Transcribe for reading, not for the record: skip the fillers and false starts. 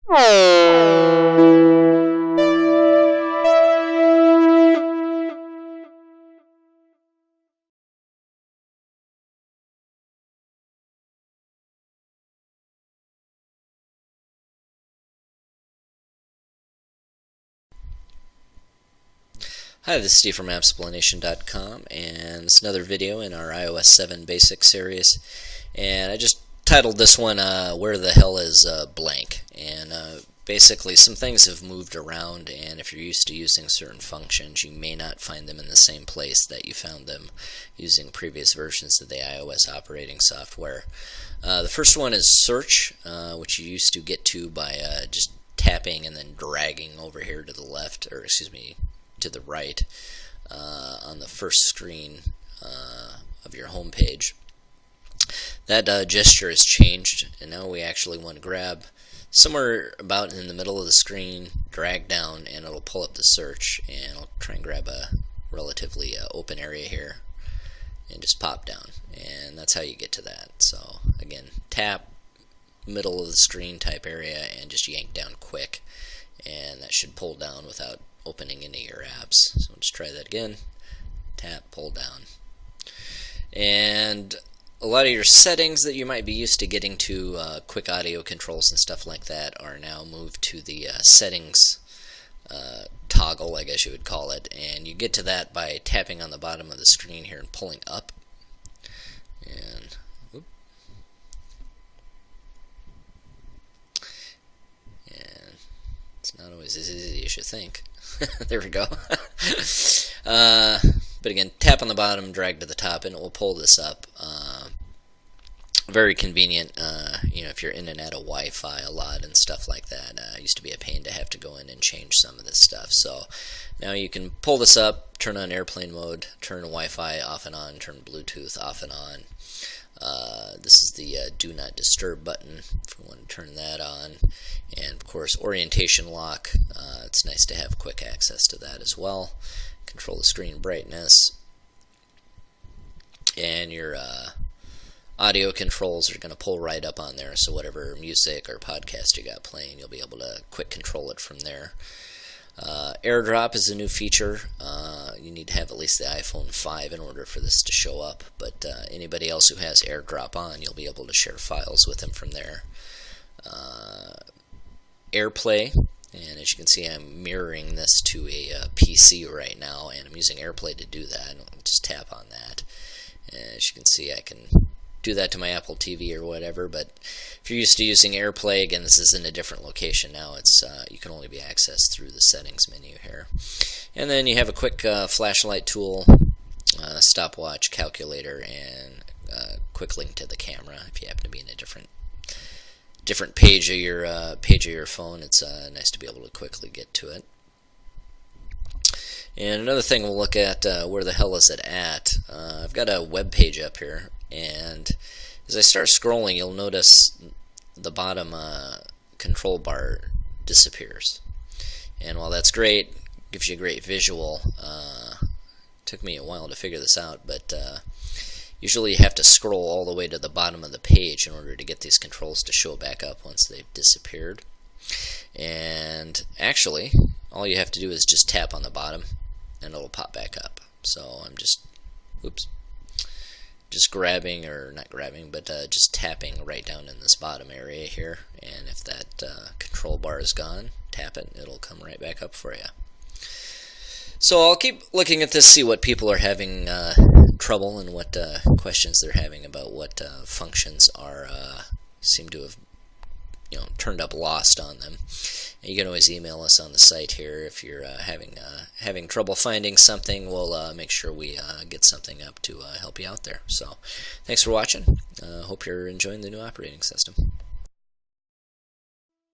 Hi, this is Steve from appsplanation.com, and it's another video in our iOS 7 Basics series. And I just titled this one, Where the Hell is Blank? And basically some things have moved around, and if you're used to using certain functions, you may not find them in the same place that you found them using previous versions of the iOS operating software. The first one is search, which you used to get to by just tapping and then dragging over here to the left, or excuse me, to the right on the first screen of your home page. That gesture has changed, and now we actually want to grab somewhere about in the middle of the screen, drag down, and it'll pull up the search. And I'll try and grab a relatively open area here and just pop down, and that's how you get to that. So again, tap middle of the screen type area and just yank down quick, and that should pull down without opening any of your apps. So let's try that again. Tap, pull down. And a lot of your settings that you might be used to getting to, quick audio controls and stuff like that, are now moved to the settings toggle, I guess you would call it. And you get to that by tapping on the bottom of the screen here and pulling up. And whoop. And it's not always as easy as you think. There we go. But again, tap on the bottom, drag to the top, and it will pull this up. Very convenient, if you're in and out of Wi-Fi a lot and stuff like that. It used to be a pain to have to go in and change some of this stuff. So now you can pull this up, turn on airplane mode, turn Wi-Fi off and on, turn Bluetooth off and on. This is the Do Not Disturb button if you want to turn that on. And of course, orientation lock. It's nice to have quick access to that as well. Control the screen brightness. And your audio controls are going to pull right up on there. So whatever music or podcast you got playing, you'll be able to quick control it from there. AirDrop is a new feature. You need to have at least the iPhone 5 in order for this to show up, but anybody else who has AirDrop on, you'll be able to share files with them from there. AirPlay, and as you can see, I'm mirroring this to a PC right now, and I'm using AirPlay to do that. I'll just tap on that. And as you can see, I can do that to my Apple TV or whatever, but if you're used to using AirPlay, again, this is in a different location now. It's you can only be accessed through the settings menu here. And then you have a quick flashlight tool, stopwatch, calculator, and quick link to the camera if you happen to be in a different page of your phone. It's nice to be able to quickly get to it. And another thing we'll look at, where the hell is it at? I've got a web page up here, and as I start scrolling, you'll notice the bottom control bar disappears. And while that's great, gives you a great visual, took me a while to figure this out, but usually you have to scroll all the way to the bottom of the page in order to get these controls to show back up once they've disappeared. And actually, all you have to do is just tap on the bottom and it'll pop back up. So I'm just grabbing, or not grabbing, but just tapping right down in this bottom area here, and if that control bar is gone, tap it, it'll come right back up for you. So I'll keep looking at this, see what people are having trouble and what questions they're having about what functions are seem to have turned up lost on them. And you can always email us on the site here if you're having trouble finding something. We'll make sure we get something up to help you out there. So thanks for watching. Hope you're enjoying the new operating system.